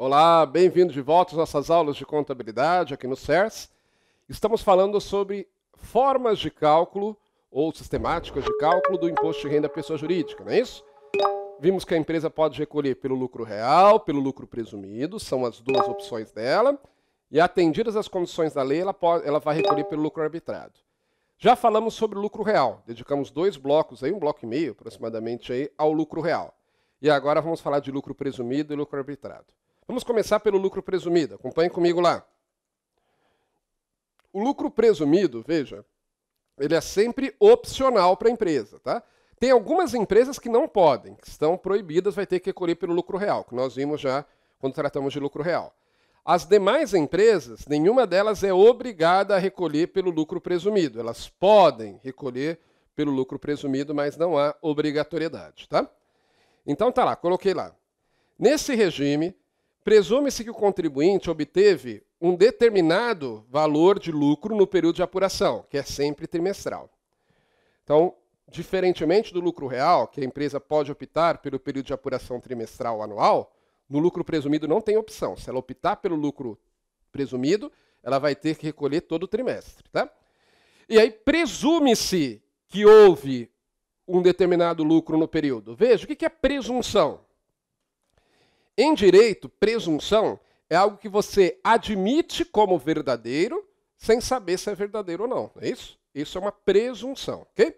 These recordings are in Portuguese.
Olá, bem-vindo de volta às nossas aulas de contabilidade aqui no CERS. Estamos falando sobre formas de cálculo ou sistemáticas de cálculo do imposto de renda à pessoa jurídica, não é isso? Vimos que a empresa pode recolher pelo lucro real, pelo lucro presumido, são as duas opções dela, e atendidas as condições da lei, ela vai recolher pelo lucro arbitrado. Já falamos sobre o lucro real, dedicamos 2 blocos, aí, 1 bloco e meio aproximadamente, aí, ao lucro real. E agora vamos falar de lucro presumido e lucro arbitrado. Vamos começar pelo lucro presumido, acompanhe comigo lá. O lucro presumido, veja, ele é sempre opcional para a empresa, tá? Tem algumas empresas que não podem, que estão proibidas, vai ter que recolher pelo lucro real, que nós vimos já quando tratamos de lucro real. As demais empresas, nenhuma delas é obrigada a recolher pelo lucro presumido. Elas podem recolher pelo lucro presumido, mas não há obrigatoriedade, tá? Então tá lá, coloquei lá. Nesse regime, presume-se que o contribuinte obteve um determinado valor de lucro no período de apuração, que é sempre trimestral. Então, diferentemente do lucro real, que a empresa pode optar pelo período de apuração trimestral ou anual, no lucro presumido não tem opção. Se ela optar pelo lucro presumido, ela vai ter que recolher todo o trimestre, tá? E aí presume-se que houve um determinado lucro no período. Veja, o que é presunção? Em direito, presunção é algo que você admite como verdadeiro sem saber se é verdadeiro ou não. É isso? Isso é uma presunção, ok?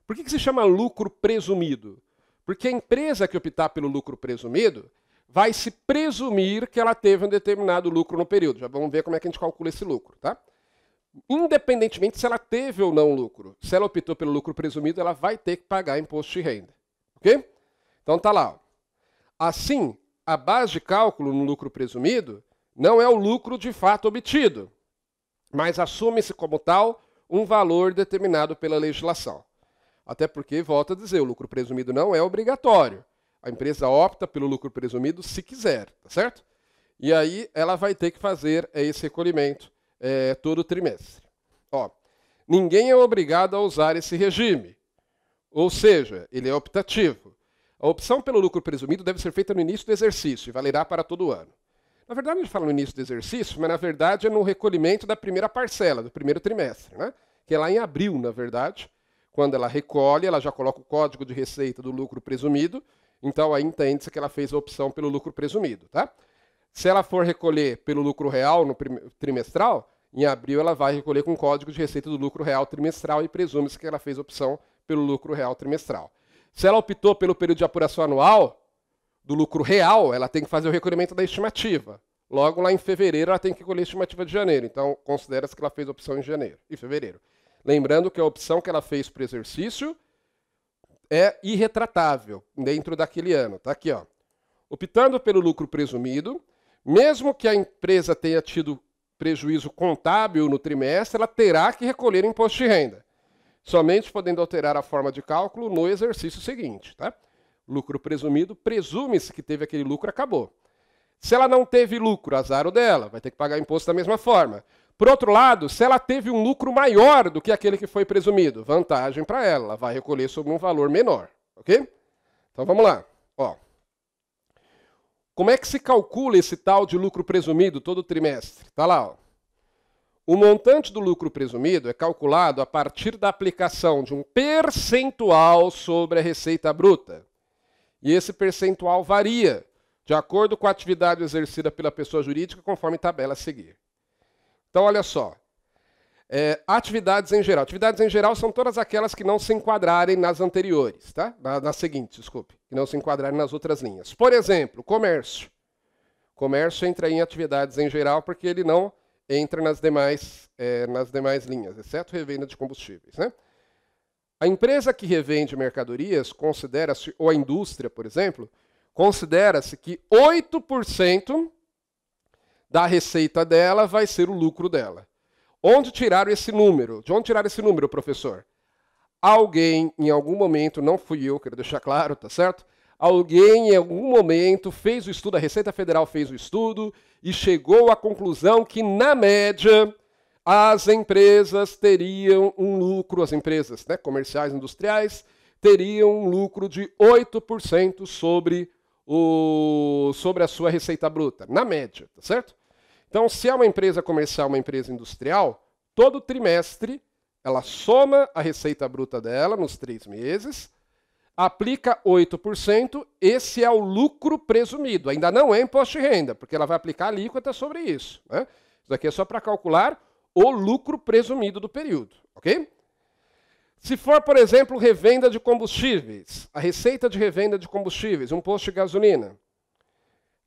Por que se chama lucro presumido? Porque a empresa que optar pelo lucro presumido vai se presumir que ela teve um determinado lucro no período. Já vamos ver como é que a gente calcula esse lucro, tá? Independentemente se ela teve ou não lucro, se ela optou pelo lucro presumido, ela vai ter que pagar imposto de renda, ok? Então tá lá. Ó. Assim, a base de cálculo no lucro presumido não é o lucro de fato obtido, mas assume-se como tal um valor determinado pela legislação. Até porque, volto a dizer, o lucro presumido não é obrigatório. A empresa opta pelo lucro presumido se quiser, tá certo? E aí ela vai ter que fazer esse recolhimento todo trimestre. Ó, ninguém é obrigado a usar esse regime, ou seja, ele é optativo. A opção pelo lucro presumido deve ser feita no início do exercício e valerá para todo o ano. Na verdade, a gente fala no início do exercício, mas na verdade é no recolhimento da primeira parcela, do primeiro trimestre, né? Que é lá em abril, na verdade. Quando ela recolhe, ela já coloca o código de receita do lucro presumido, então aí entende-se que ela fez a opção pelo lucro presumido, tá? Se ela for recolher pelo lucro real no trimestral, em abril ela vai recolher com o código de receita do lucro real trimestral e presume-se que ela fez a opção pelo lucro real trimestral. Se ela optou pelo período de apuração anual do lucro real, ela tem que fazer o recolhimento da estimativa. Logo lá em fevereiro ela tem que recolher a estimativa de janeiro, então considera-se que ela fez a opção em fevereiro. Lembrando que a opção que ela fez para o exercício é irretratável dentro daquele ano. Tá aqui, ó. Optando pelo lucro presumido, mesmo que a empresa tenha tido prejuízo contábil no trimestre, ela terá que recolher imposto de renda, somente podendo alterar a forma de cálculo no exercício seguinte. Tá? Lucro presumido, presume-se que teve aquele lucro, acabou. Se ela não teve lucro, azar o dela, vai ter que pagar imposto da mesma forma. Por outro lado, se ela teve um lucro maior do que aquele que foi presumido, vantagem para ela, ela vai recolher sobre um valor menor, ok? Então vamos lá. Ó. Como é que se calcula esse tal de lucro presumido todo trimestre? Tá lá, ó. O montante do lucro presumido é calculado a partir da aplicação de um percentual sobre a receita bruta. E esse percentual varia de acordo com a atividade exercida pela pessoa jurídica, conforme tabela a seguir. Então, olha só. Atividades em geral. Atividades em geral são todas aquelas que não se enquadrarem nas anteriores, tá? Nas seguintes, desculpe. Que não se enquadrarem nas outras linhas. Por exemplo, comércio. Comércio entra em atividades em geral porque ele não entra nas demais linhas, exceto revenda de combustíveis, né? A empresa que revende mercadorias considera-se, ou a indústria, por exemplo, considera-se que 8% da receita dela vai ser o lucro dela. Onde tiraram esse número? De onde tiraram esse número, professor? Alguém, em algum momento, não fui eu, quero deixar claro, tá certo? Alguém, em algum momento, fez o estudo, a Receita Federal fez o estudo e chegou à conclusão que, na média, as empresas teriam um lucro, as empresas, né, comerciais, industriais, teriam um lucro de 8% sobre sobre a sua receita bruta? Na média, tá certo? Então, se é uma empresa comercial, uma empresa industrial, todo trimestre ela soma a receita bruta dela nos 3 meses, aplica 8%, esse é o lucro presumido. Ainda não é imposto de renda, porque ela vai aplicar alíquota sobre isso, né? Isso aqui é só para calcular o lucro presumido do período, ok? Se for, por exemplo, revenda de combustíveis, a receita de revenda de combustíveis, um posto de gasolina,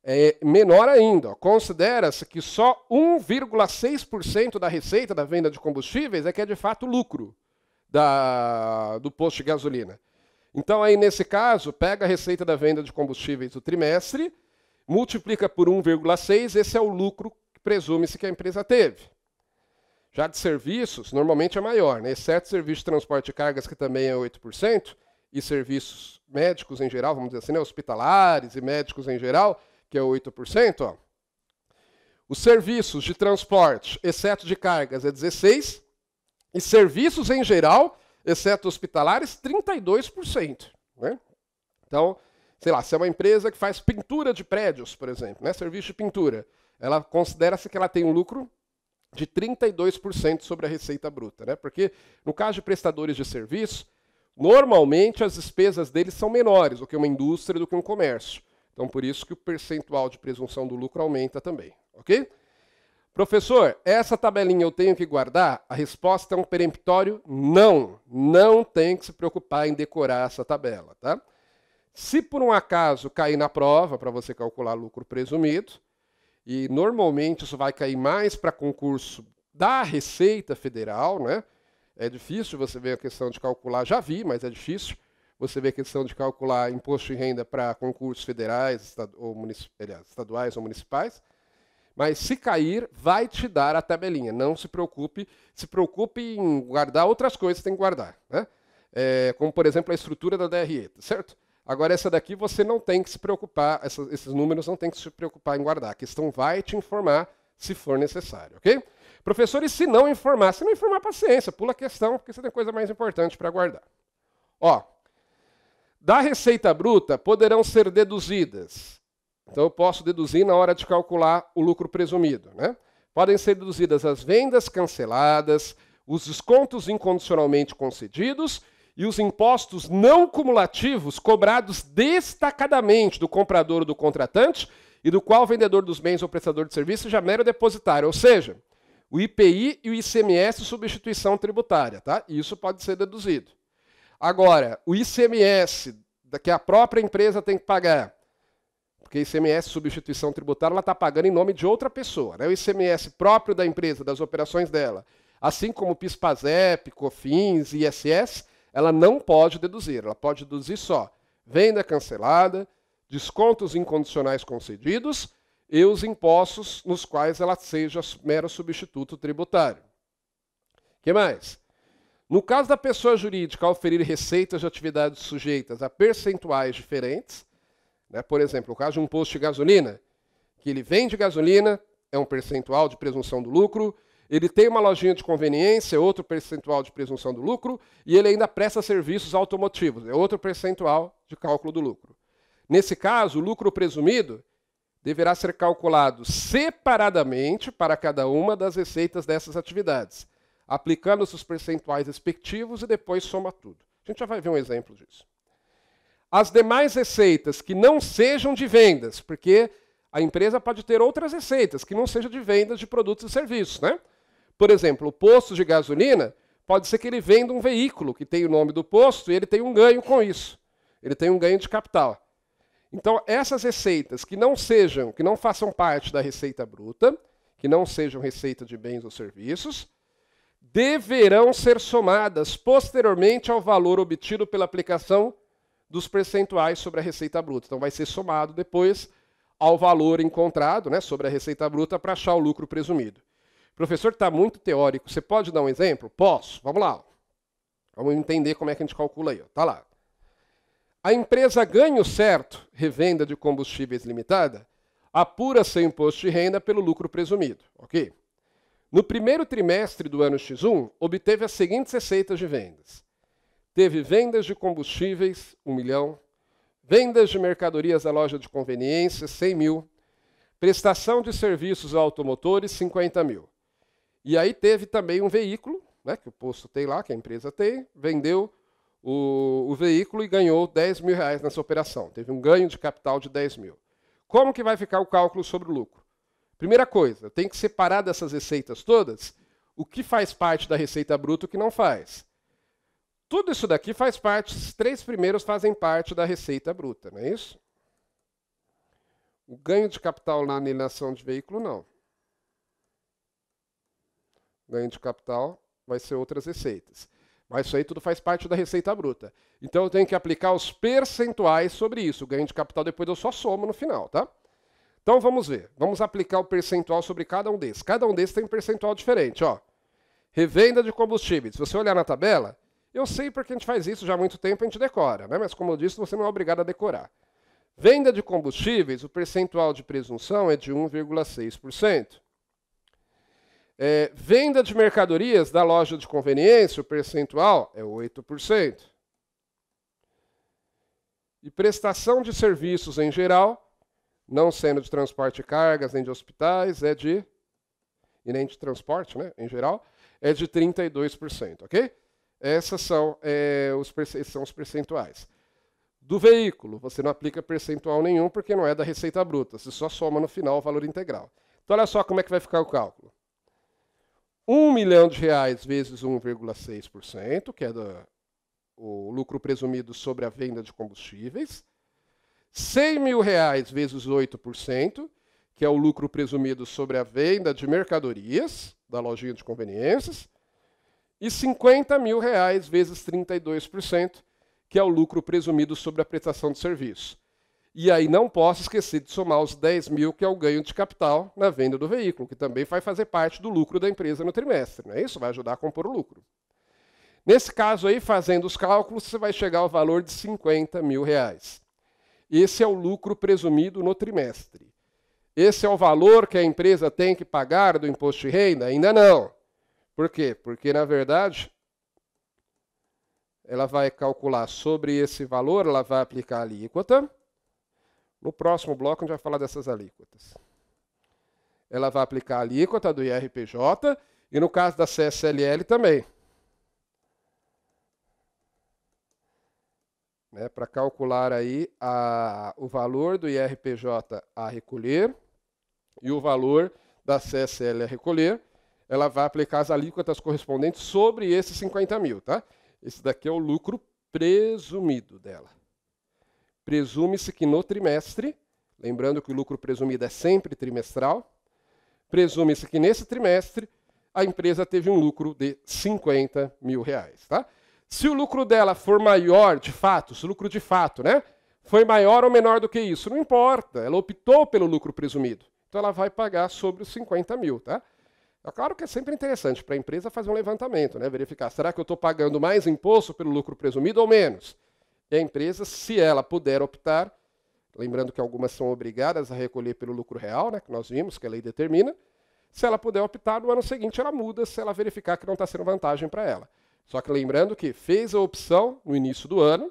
é menor ainda. Considera-se que só 1,6% da receita da venda de combustíveis é que é de fato lucro do posto de gasolina. Então, aí nesse caso, pega a receita da venda de combustíveis do trimestre, multiplica por 1,6, esse é o lucro que presume-se que a empresa teve. Já de serviços, normalmente é maior, né? Exceto serviço de transporte de cargas, que também é 8%, e serviços médicos em geral, vamos dizer assim, né? Hospitalares e médicos em geral, que é 8%. Ó. Os serviços de transporte, exceto de cargas, é 16%, e serviços em geral, exceto hospitalares, 32%. Né? Então, sei lá, se é uma empresa que faz pintura de prédios, por exemplo, né? Serviço de pintura, ela considera-se que ela tem um lucro de 32% sobre a receita bruta, né? Porque no caso de prestadores de serviço, normalmente as despesas deles são menores do que uma indústria, do que um comércio. Então, por isso que o percentual de presunção do lucro aumenta também, ok? Professor, essa tabelinha eu tenho que guardar? A resposta é um peremptório não. Não tem que se preocupar em decorar essa tabela, tá? Se por um acaso cair na prova, para você calcular lucro presumido, e normalmente isso vai cair mais para concurso da Receita Federal, né? É difícil você ver a questão de calcular, já vi, mas é difícil você ver a questão de calcular imposto de renda para concursos federais, estaduais ou municipais. Mas se cair, vai te dar a tabelinha. Não se preocupe. Se preocupe em guardar outras coisas que tem que guardar, né? Como, por exemplo, a estrutura da DRE, certo? Agora, essa daqui você não tem que se preocupar, esses números não tem que se preocupar em guardar. A questão vai te informar se for necessário, ok? Professor, e se não informar? Se não informar, paciência, pula a questão, porque você tem coisa mais importante para guardar. Ó, da receita bruta poderão ser deduzidas. Então, eu posso deduzir na hora de calcular o lucro presumido, né? Podem ser deduzidas as vendas canceladas, os descontos incondicionalmente concedidos e os impostos não cumulativos cobrados destacadamente do comprador ou do contratante e do qual o vendedor dos bens ou prestador de serviço já mero depositário, ou seja, o IPI e o ICMS substituição tributária, tá? Isso pode ser deduzido. Agora, o ICMS que a própria empresa tem que pagar, porque ICMS substituição tributária ela está pagando em nome de outra pessoa, né? O ICMS próprio da empresa, das operações dela, assim como o PIS/PASEP, COFINS e ISS, ela não pode deduzir. Ela pode deduzir só venda cancelada, descontos incondicionais concedidos e os impostos nos quais ela seja mero substituto tributário. O que mais? No caso da pessoa jurídica, ao oferir receitas de atividades sujeitas a percentuais diferentes, né, por exemplo, no caso de um posto de gasolina, que ele vende gasolina, é um percentual de presunção do lucro, ele tem uma lojinha de conveniência, outro percentual de presunção do lucro, e ele ainda presta serviços automotivos, é outro percentual de cálculo do lucro. Nesse caso, o lucro presumido deverá ser calculado separadamente para cada uma das receitas dessas atividades, aplicando-se os percentuais respectivos e depois soma tudo. A gente já vai ver um exemplo disso. As demais receitas que não sejam de vendas, porque a empresa pode ter outras receitas que não sejam de vendas de produtos e serviços, né? Por exemplo, o posto de gasolina, pode ser que ele venda um veículo que tem o nome do posto e ele tem um ganho com isso. Ele tem um ganho de capital. Então, essas receitas que não façam parte da receita bruta, que não sejam receita de bens ou serviços, deverão ser somadas posteriormente ao valor obtido pela aplicação dos percentuais sobre a receita bruta. Então, vai ser somado depois ao valor encontrado, né, sobre a receita bruta para achar o lucro presumido. Professor, está muito teórico. Você pode dar um exemplo? Posso. Vamos lá. Vamos entender como é que a gente calcula aí. Está lá. A empresa Ganho Certo, revenda de combustíveis limitada, apura seu imposto de renda pelo lucro presumido. Ok? No primeiro trimestre do ano X1, obteve as seguintes receitas de vendas. Teve vendas de combustíveis, 1 milhão. Vendas de mercadorias à loja de conveniência, 100 mil. Prestação de serviços a automotores, 50 mil. E aí teve também um veículo, né, que o posto tem lá, que a empresa tem, vendeu o veículo e ganhou 10 mil reais nessa operação. Teve um ganho de capital de 10 mil. Como que vai ficar o cálculo sobre o lucro? Primeira coisa, tem que separar dessas receitas todas o que faz parte da receita bruta e o que não faz. Tudo isso daqui faz parte, os 3 primeiros fazem parte da receita bruta, não é isso? O ganho de capital na alienação de veículo, não. Ganho de capital vai ser outras receitas. Mas isso aí tudo faz parte da receita bruta. Então eu tenho que aplicar os percentuais sobre isso. O ganho de capital depois eu só somo no final, tá? Então vamos ver. Vamos aplicar o percentual sobre cada um desses. Cada um desses tem um percentual diferente, ó. Revenda de combustíveis. Se você olhar na tabela, eu sei porque a gente faz isso já há muito tempo, a gente decora, né? Mas como eu disse, você não é obrigado a decorar. Venda de combustíveis, o percentual de presunção é de 1,6%. Venda de mercadorias da loja de conveniência, o percentual é 8%. E prestação de serviços em geral, não sendo de transporte de cargas, nem de hospitais, e nem de transporte, né, em geral, é de 32%, ok? Esses são os percentuais. Do veículo, você não aplica percentual nenhum porque não é da receita bruta, você só soma no final o valor integral. Então olha só como é que vai ficar o cálculo. R$1 milhão vezes 1,6%, que é o lucro presumido sobre a venda de combustíveis. R$100 mil vezes 8%, que é o lucro presumido sobre a venda de mercadorias da lojinha de conveniências. E R$50 mil vezes 32%, que é o lucro presumido sobre a prestação de serviço. E aí não posso esquecer de somar os 10 mil, que é o ganho de capital na venda do veículo, que também vai fazer parte do lucro da empresa no trimestre. Não é isso? Vai ajudar a compor o lucro. Nesse caso aí, fazendo os cálculos, você vai chegar ao valor de R$50 mil. Esse é o lucro presumido no trimestre. Esse é o valor que a empresa tem que pagar do imposto de renda? Ainda não. Por quê? Porque, na verdade, ela vai calcular sobre esse valor, ela vai aplicar a alíquota. No próximo bloco, a gente vai falar dessas alíquotas. Ela vai aplicar a alíquota do IRPJ e, no caso da CSLL, também. Né, para calcular aí o valor do IRPJ a recolher e o valor da CSL a recolher, ela vai aplicar as alíquotas correspondentes sobre esses 50 mil. Tá? Esse daqui é o lucro presumido dela. Presume-se que no trimestre, lembrando que o lucro presumido é sempre trimestral, presume-se que nesse trimestre a empresa teve um lucro de R$50 mil. Tá? Se o lucro dela for maior, de fato, se o lucro de fato, né, foi maior ou menor do que isso, não importa, ela optou pelo lucro presumido. Então ela vai pagar sobre os 50 mil. Tá? É claro que é sempre interessante para a empresa fazer um levantamento, né, verificar, será que eu estou pagando mais imposto pelo lucro presumido ou menos? E a empresa, se ela puder optar, lembrando que algumas são obrigadas a recolher pelo lucro real, né, que nós vimos, que a lei determina, se ela puder optar, no ano seguinte ela muda se ela verificar que não está sendo vantagem para ela. Só que lembrando que fez a opção no início do ano,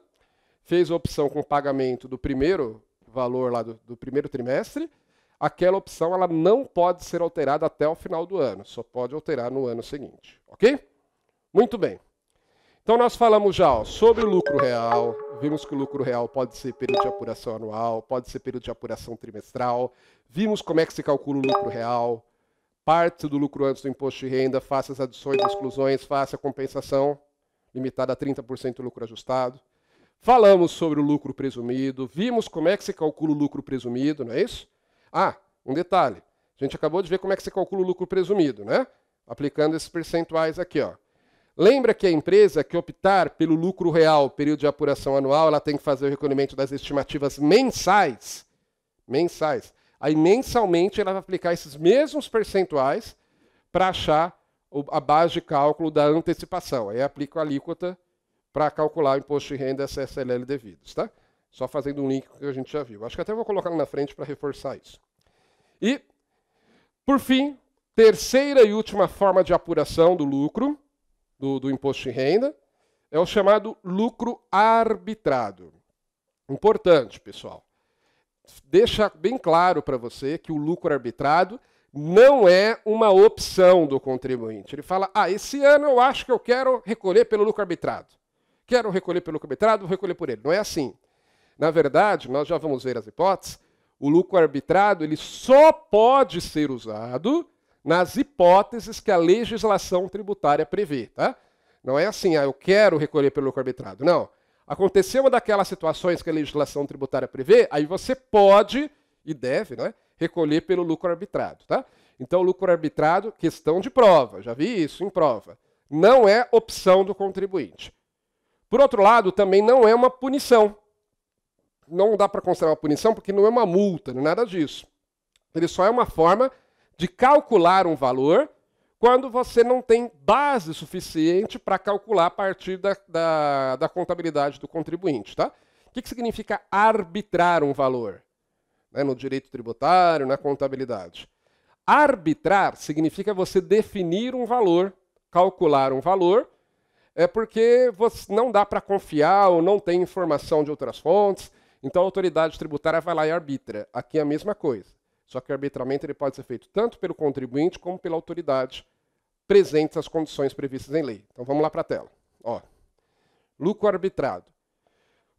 fez a opção com o pagamento do primeiro valor lá do primeiro trimestre, aquela opção ela não pode ser alterada até o final do ano, só pode alterar no ano seguinte. Ok? Muito bem. Então nós falamos já sobre o lucro real, vimos que o lucro real pode ser período de apuração anual, pode ser período de apuração trimestral, vimos como é que se calcula o lucro real, parte do lucro antes do imposto de renda, faça as adições e exclusões, faça a compensação limitada a 30% do lucro ajustado. Falamos sobre o lucro presumido, vimos como é que se calcula o lucro presumido, não é isso? Ah, um detalhe, a gente acabou de ver como é que se calcula o lucro presumido, né? Aplicando esses percentuais aqui, ó. Lembra que a empresa que optar pelo lucro real, período de apuração anual, ela tem que fazer o recolhimento das estimativas mensais. Aí, mensalmente, ela vai aplicar esses mesmos percentuais para achar a base de cálculo da antecipação. Aí aplica a alíquota para calcular o imposto de renda e a CSLL devidos. Tá? Só fazendo um link que a gente já viu. Acho que até vou colocar na frente para reforçar isso. E, por fim, terceira e última forma de apuração do lucro, do imposto de renda, é o chamado lucro arbitrado. Importante, pessoal. Deixa bem claro para você que o lucro arbitrado não é uma opção do contribuinte. Ele fala, esse ano eu acho que eu quero recolher pelo lucro arbitrado. Quero recolher pelo lucro arbitrado, vou recolher por ele. Não é assim. Na verdade, nós já vamos ver as hipóteses, o lucro arbitrado ele só pode ser usado nas hipóteses que a legislação tributária prevê. Tá? Não é assim, eu quero recolher pelo lucro arbitrado. Não. Aconteceu uma daquelas situações que a legislação tributária prevê, aí você pode e deve, né, recolher pelo lucro arbitrado. Tá? Então, o lucro arbitrado, questão de prova, já vi isso em prova, não é opção do contribuinte. Por outro lado, também não é uma punição. Não dá para considerar uma punição porque não é uma multa, não é nada disso. Ele só é uma forma de calcular um valor quando você não tem base suficiente para calcular a partir da contabilidade do contribuinte. Tá? O que significa arbitrar um valor? No direito tributário, na contabilidade. Arbitrar significa você definir um valor, calcular um valor, porque não dá para confiar ou não tem informação de outras fontes, então a autoridade tributária vai lá e arbitra. Aqui é a mesma coisa, só que o arbitramento ele pode ser feito tanto pelo contribuinte como pela autoridade presentes as condições previstas em lei. Então vamos lá para a tela. Lucro arbitrado.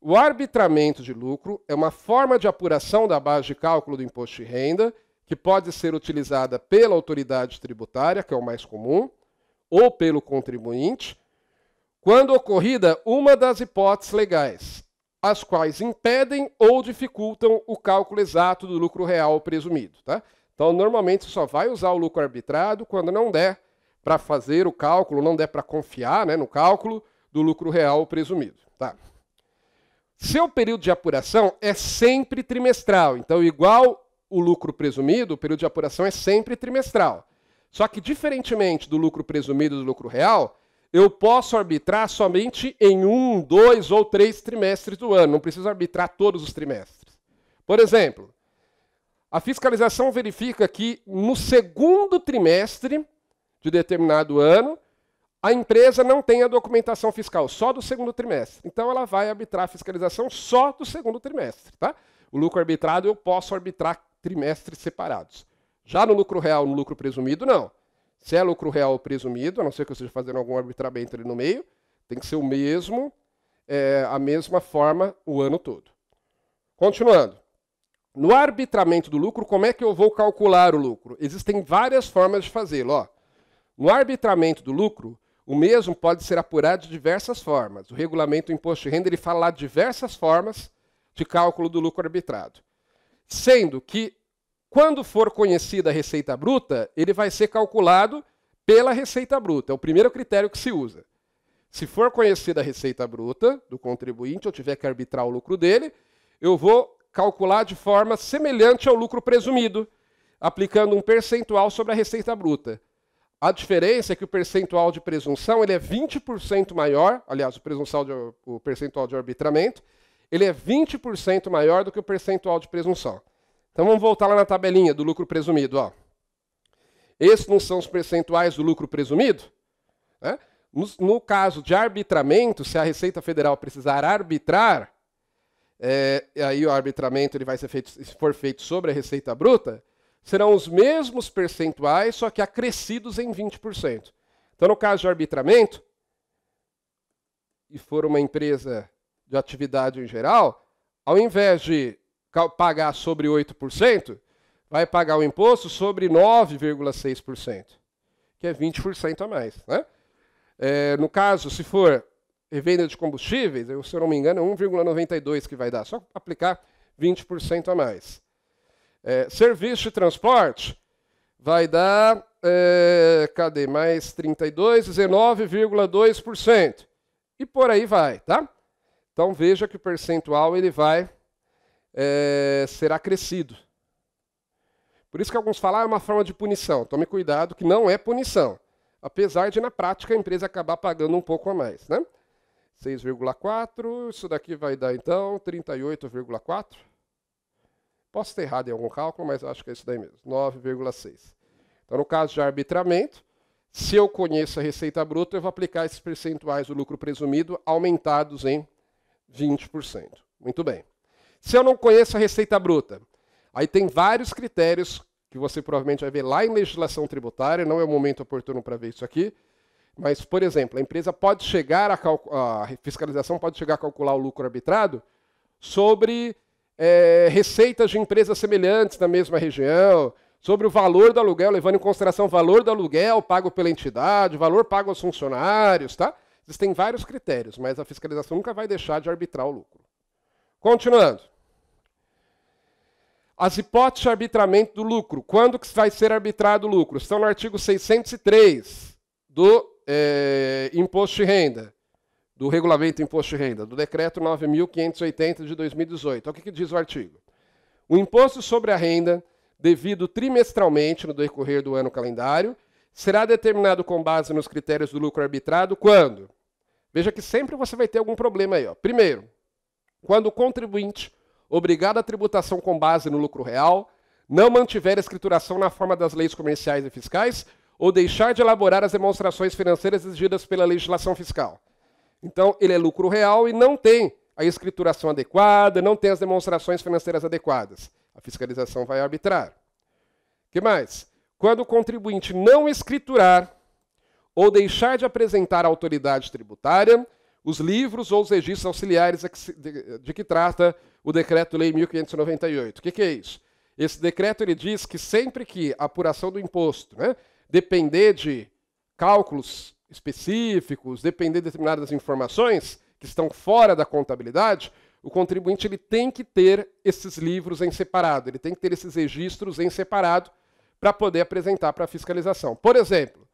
O arbitramento de lucro é uma forma de apuração da base de cálculo do imposto de renda que pode ser utilizada pela autoridade tributária, que é o mais comum, ou pelo contribuinte, quando ocorrida uma das hipóteses legais, as quais impedem ou dificultam o cálculo exato do lucro real presumido. Tá? Então, normalmente, você só vai usar o lucro arbitrado quando não der para fazer o cálculo, não der para confiar no cálculo do lucro real presumido. Tá? Seu período de apuração é sempre trimestral. Então, igual o lucro presumido, o período de apuração é sempre trimestral. Só que, diferentemente do lucro presumido e do lucro real, eu posso arbitrar somente em 1, 2 ou 3 trimestres do ano. Não preciso arbitrar todos os trimestres. Por exemplo, a fiscalização verifica que no segundo trimestre de determinado ano, a empresa não tem a documentação fiscal só do segundo trimestre. Então, ela vai arbitrar a fiscalização só do segundo trimestre. Tá? O lucro arbitrado eu posso arbitrar trimestres separados. Já no lucro real, no lucro presumido, não. Se é lucro real presumido, a não ser que eu esteja fazendo algum arbitramento ali no meio, tem que ser o mesmo, a mesma forma o ano todo. Continuando. No arbitramento do lucro, como é que eu vou calcular o lucro? Existem várias formas de fazê-lo. No arbitramento do lucro, o mesmo pode ser apurado de diversas formas. O regulamento do imposto de renda ele fala lá de diversas formas de cálculo do lucro arbitrado. Sendo que, quando for conhecida a receita bruta, ele vai ser calculado pela receita bruta. É o primeiro critério que se usa. Se for conhecida a receita bruta do contribuinte, eu tiver que arbitrar o lucro dele, eu vou calcular de forma semelhante ao lucro presumido, aplicando um percentual sobre a receita bruta. A diferença é que o percentual de presunção ele é 20% maior, aliás, o percentual de arbitramento, ele é 20% maior do que o percentual de presunção. Então vamos voltar lá na tabelinha do lucro presumido. Esses não são os percentuais do lucro presumido? Né? No caso de arbitramento, se a Receita Federal precisar arbitrar, aí o arbitramento ele vai ser feito, se for feito sobre a receita bruta, serão os mesmos percentuais, só que acrescidos em 20%. Então, no caso de arbitramento, e for uma empresa de atividade em geral, ao invés de pagar sobre 8%, vai pagar o imposto sobre 9,6%, que é 20% a mais. Né? No caso, se for revenda de combustíveis, se eu não me engano, é 1,92% que vai dar, só aplicar 20% a mais. Serviço de transporte vai dar, mais 32, 19,2%. E por aí vai, tá? Então veja que o percentual ele vai ser acrescido. Por isso que alguns falam é uma forma de punição. Tome cuidado que não é punição. Apesar de, na prática, a empresa acabar pagando um pouco a mais. Né? 6,4, isso daqui vai dar, então, 38,4. Posso ter errado em algum cálculo, mas acho que é isso daí mesmo, 9,6. Então, no caso de arbitramento, se eu conheço a receita bruta, eu vou aplicar esses percentuais do lucro presumido aumentados em 20%. Muito bem. Se eu não conheço a receita bruta, aí tem vários critérios que você provavelmente vai ver lá em legislação tributária, não é o momento oportuno para ver isso aqui, mas, por exemplo, a empresa pode chegar a fiscalização pode chegar a calcular o lucro arbitrado sobre receitas de empresas semelhantes na mesma região, sobre o valor do aluguel, levando em consideração o valor do aluguel pago pela entidade, o valor pago aos funcionários, tá? Existem vários critérios, mas a fiscalização nunca vai deixar de arbitrar o lucro. Continuando. As hipóteses de arbitramento do lucro. Quando que vai ser arbitrado o lucro? Estão no artigo 603 do Imposto de Renda, do Regulamento Imposto de Renda, do Decreto 9.580 de 2018. O que diz o artigo? O imposto sobre a renda, devido trimestralmente no decorrer do ano calendário, será determinado com base nos critérios do lucro arbitrado quando? Veja que sempre você vai ter algum problema aí. Ó. Primeiro, quando o contribuinte, obrigado à tributação com base no lucro real, não mantiver a escrituração na forma das leis comerciais e fiscais ou deixar de elaborar as demonstrações financeiras exigidas pela legislação fiscal. Então, ele é lucro real e não tem a escrituração adequada, não tem as demonstrações financeiras adequadas. A fiscalização vai arbitrar. O que mais? Quando o contribuinte não escriturar ou deixar de apresentar à autoridade tributária os livros ou os registros auxiliares de que trata o Decreto-Lei 1598. O que é isso? Esse decreto ele diz que sempre que a apuração do imposto, né, depender de cálculos específicos, depender de determinadas informações que estão fora da contabilidade, o contribuinte ele tem que ter esses livros em separado, ele tem que ter esses registros em separado para poder apresentar para a fiscalização. Por exemplo,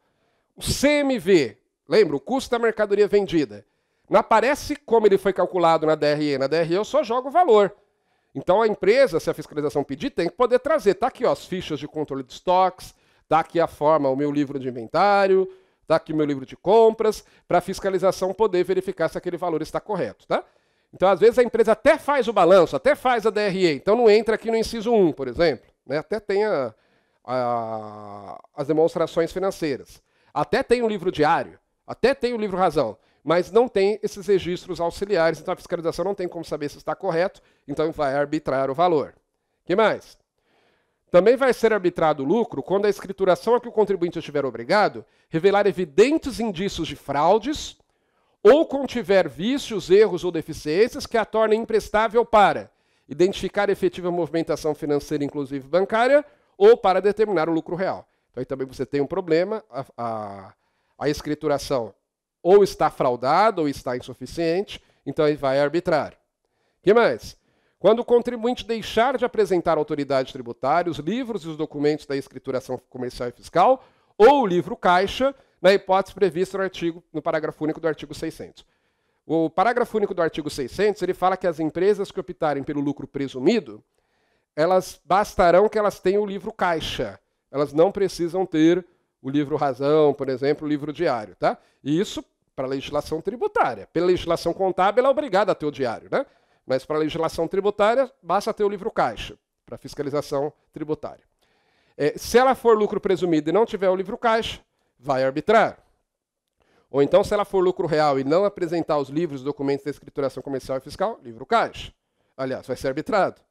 o CMV, lembra, o custo da mercadoria vendida, não aparece como ele foi calculado na DRE. Na DRE eu só jogo o valor. Então a empresa, se a fiscalização pedir, tem que poder trazer. Está aqui ó, as fichas de controle de estoques, está aqui a forma, o meu livro de inventário, está aqui o meu livro de compras, para a fiscalização poder verificar se aquele valor está correto. Tá? Então, às vezes, a empresa até faz o balanço, até faz a DRE, então não entra aqui no inciso 1, por exemplo. Né? Até tem as demonstrações financeiras. Até tem o livro diário, até tem o livro razão, mas não tem esses registros auxiliares, então a fiscalização não tem como saber se está correto, então vai arbitrar o valor. O que mais? Também vai ser arbitrado o lucro quando a escrituração a que o contribuinte estiver obrigado revelar evidentes indícios de fraudes ou contiver vícios, erros ou deficiências que a tornem imprestável para identificar a efetiva movimentação financeira, inclusive bancária, ou para determinar o lucro real. Então aí também você tem um problema, a escrituração ou está fraudada ou está insuficiente, então aí vai arbitrar. O que mais? Quando o contribuinte deixar de apresentar à autoridade tributária os livros e os documentos da escrituração comercial e fiscal ou o livro caixa, na hipótese prevista no parágrafo único do artigo 600. O parágrafo único do artigo 600, ele fala que as empresas que optarem pelo lucro presumido, elas bastarão que elas tenham o livro caixa. Elas não precisam ter o livro razão, por exemplo, o livro diário. Tá? E isso para a legislação tributária. Pela legislação contábil, ela é obrigada a ter o diário. Né? Mas para a legislação tributária, basta ter o livro caixa, para a fiscalização tributária. Se ela for lucro presumido e não tiver o livro caixa, vai arbitrar. Ou então, se ela for lucro real e não apresentar os livros e documentos da escrituração comercial e fiscal, livro caixa. Aliás, vai ser arbitrado.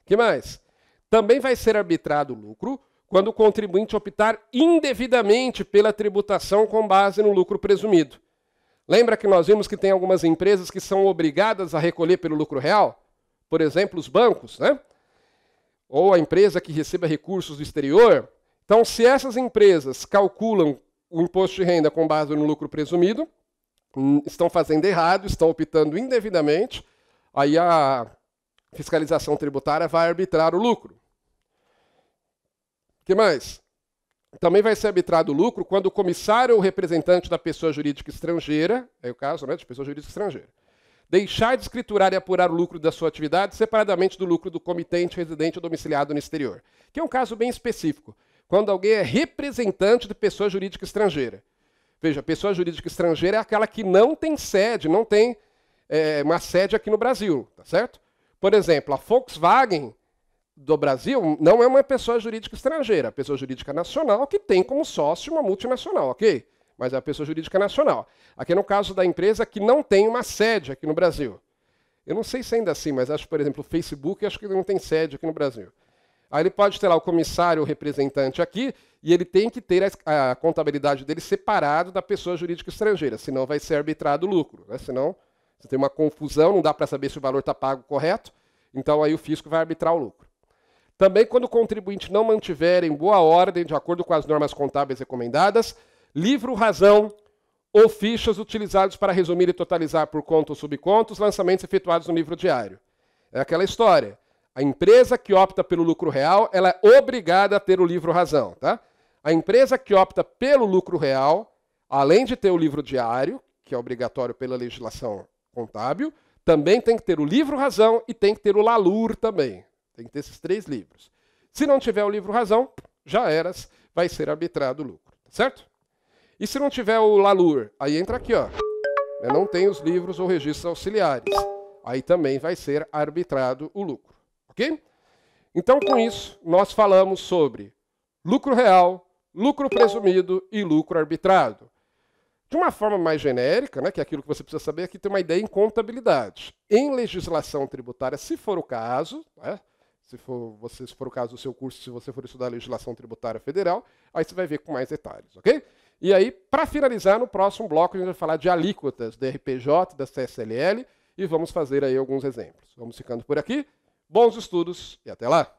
O que mais? Também vai ser arbitrado o lucro quando o contribuinte optar indevidamente pela tributação com base no lucro presumido. Lembra que nós vimos que tem algumas empresas que são obrigadas a recolher pelo lucro real? Por exemplo, os bancos, né? Ou a empresa que receba recursos do exterior. Então, se essas empresas calculam o imposto de renda com base no lucro presumido, estão fazendo errado, estão optando indevidamente, aí a fiscalização tributária vai arbitrar o lucro. O que mais? Também vai ser arbitrado o lucro quando o comissário ou representante da pessoa jurídica estrangeira, é o caso, né, de pessoa jurídica estrangeira, deixar de escriturar e apurar o lucro da sua atividade separadamente do lucro do comitente residente ou domiciliado no exterior. Que é um caso bem específico. Quando alguém é representante de pessoa jurídica estrangeira. Veja, a pessoa jurídica estrangeira é aquela que não tem sede, não tem uma sede aqui no Brasil, tá certo? Por exemplo, a Volkswagen do Brasil não é uma pessoa jurídica estrangeira, é a pessoa jurídica nacional que tem como sócio uma multinacional, ok? Mas é a pessoa jurídica nacional. Aqui no caso da empresa que não tem uma sede aqui no Brasil. Eu não sei se ainda é assim, mas acho que, por exemplo, o Facebook, acho que ele não tem sede aqui no Brasil. Aí ele pode ter lá o comissário, o representante aqui, e ele tem que ter a contabilidade dele separado da pessoa jurídica estrangeira, senão vai ser arbitrado o lucro. Né? Senão você tem uma confusão, não dá para saber se o valor está pago correto, então aí o fisco vai arbitrar o lucro. Também quando o contribuinte não mantiver em boa ordem, de acordo com as normas contábeis recomendadas, livro-razão ou fichas utilizados para resumir e totalizar por conta ou subconta os lançamentos efetuados no livro diário. É aquela história. A empresa que opta pelo lucro real, ela é obrigada a ter o livro-razão. Tá? A empresa que opta pelo lucro real, além de ter o livro diário, que é obrigatório pela legislação contábil, também tem que ter o livro-razão e tem que ter o LALUR também. Tem que ter esses 3 livros. Se não tiver o livro-razão, já eras, vai ser arbitrado o lucro. Tá certo? E se não tiver o LALUR, aí entra aqui, ó. Não tem os livros ou registros auxiliares. Aí também vai ser arbitrado o lucro. Ok? Então, com isso, nós falamos sobre lucro real, lucro presumido e lucro arbitrado. De uma forma mais genérica, né, que é aquilo que você precisa saber, aqui tem uma ideia em contabilidade. Em legislação tributária, se for o caso, né, se for o caso do seu curso, se você for estudar legislação tributária federal, aí você vai ver com mais detalhes, ok? E aí, para finalizar, no próximo bloco, a gente vai falar de alíquotas da RPJ, da CSLL, e vamos fazer aí alguns exemplos. Vamos ficando por aqui. Bons estudos e até lá!